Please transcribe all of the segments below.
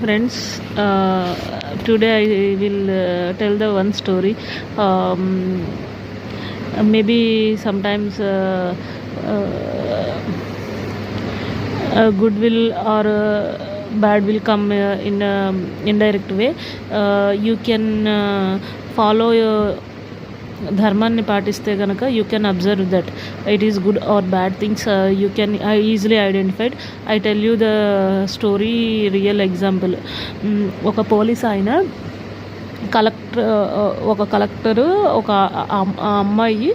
Friends, today I will tell the one story. Maybe sometimes good will or bad will come in indirect way. You can follow your ధర్మాన్ని పాటిస్తే కనుక you can observe that it is good or bad things you can easily identified. I tell you the story real example. ఒక police ఆయన ఒక collector ఒక అమ్మాయి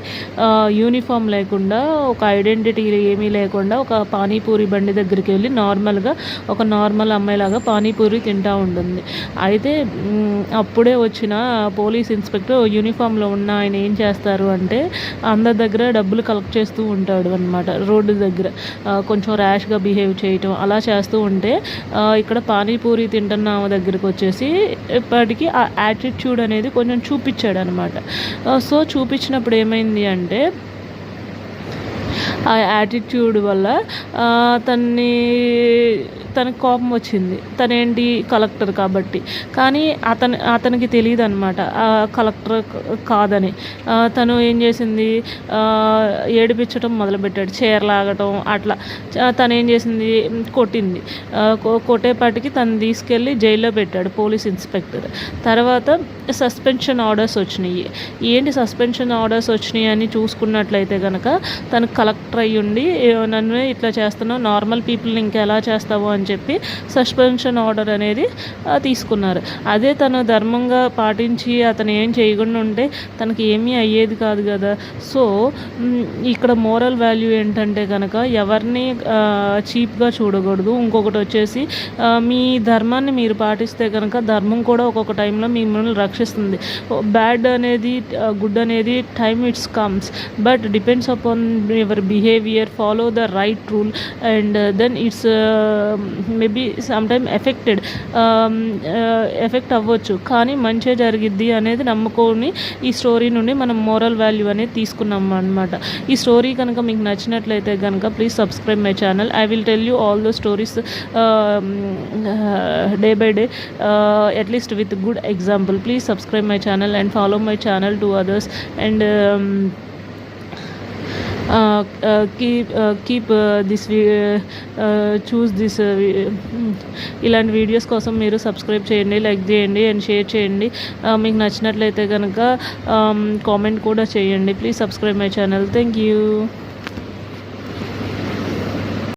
uniform లేకుండా, ఒక ఐడెంటిటీ ఏమీ లేకుండా ఒక పానీపూరి బండి దగ్గరికి వెళ్ళి నార్మల్గా ఒక నార్మల్ అమ్మాయిలాగా పానీపూరి తింటూ ఉంటుంది. అయితే అప్పుడే వచ్చిన పోలీస్ ఇన్స్పెక్టర్ యూనిఫామ్లో ఉన్న ఆయన ఏం చేస్తారు అంటే అందరి దగ్గర డబ్బులు కలెక్ట్ చేస్తూ ఉంటాడు అనమాట. రోడ్డు దగ్గర కొంచెం ర్యాష్గా బిహేవ్ చేయటం అలా చేస్తూ ఉంటే ఇక్కడ పానీపూరి తింటున్న ఆమె దగ్గరికి వచ్చేసి ఇప్పటికీ ఆ యాటిట్యూడ్ అనేది కొంచెం చూపించాడు అనమాట. సో చూపించినప్పుడు ఏమైంది అంటే ఆ యాటిట్యూడ్ వల్ల తనకి కోపం వచ్చింది. తనేంటి కలెక్టర్ కాబట్టి. కానీ అతనికి తెలియదు అనమాట కలెక్టర్ కాదని. తను ఏం చేసింది, ఏడిపించడం మొదలుపెట్టాడు, చీరలాగటం అట్లా. తను ఏం చేసింది, కొట్టింది. కొట్టేపాటికి తను తీసుకెళ్ళి జైల్లో పెట్టాడు పోలీస్ ఇన్స్పెక్టర్. తర్వాత సస్పెన్షన్ ఆర్డర్స్ వచ్చినాయి. ఏంటి సస్పెన్షన్ ఆర్డర్స్ వచ్చినాయి అని చూసుకున్నట్లయితే కనుక తను కలెక్టర్ అయ్యుండి నన్ను ఇట్లా చేస్తున్నావు, నార్మల్ పీపుల్ని ఇంకా ఎలా చేస్తావు అని చెప్పి సస్పెన్షన్ ఆర్డర్ అనేది తీసుకున్నారు. అదే తను ధర్మంగా పాటించి అతను ఏం చేయకుండా ఉంటే తనకి ఏమీ అయ్యేది కాదు కదా. సో ఇక్కడ మోరల్ వాల్యూ ఏంటంటే కనుక ఎవరిని చీప్గా చూడకూడదు. ఇంకొకటి వచ్చేసి మీ ధర్మాన్ని మీరు పాటిస్తే కనుక ధర్మం కూడా ఒక్కొక్క టైంలో మిమ్మల్ని రక్షిస్తుంది. బ్యాడ్ అనేది గుడ్ అనేది time it's comes, but depends upon your behaviour. Follow the right rule and then it's maybe some time effect అవ్వచ్చు, కానీ మంచిగా జరిగిద్ది అనేది నమ్ముకొని ఈ స్టోరీ నుండి మనం మోరల్ వాల్యూ అనేది తీసుకున్నాం అనమాట. ఈ స్టోరీ కనుక మీకు నచ్చినట్లయితే కనుక please subscribe my channel. I will tell you all the stories day by day, at least with good example. Please subscribe my channel and follow my channel to others and keep this choose this ఇలాంటి videos కోసం మీరు subscribe చేయండి, like చేయండి and share చేయండి. మీకు నచ్చినట్లయితే కనుక comment కూడా చేయండి. Please subscribe my channel. Thank you.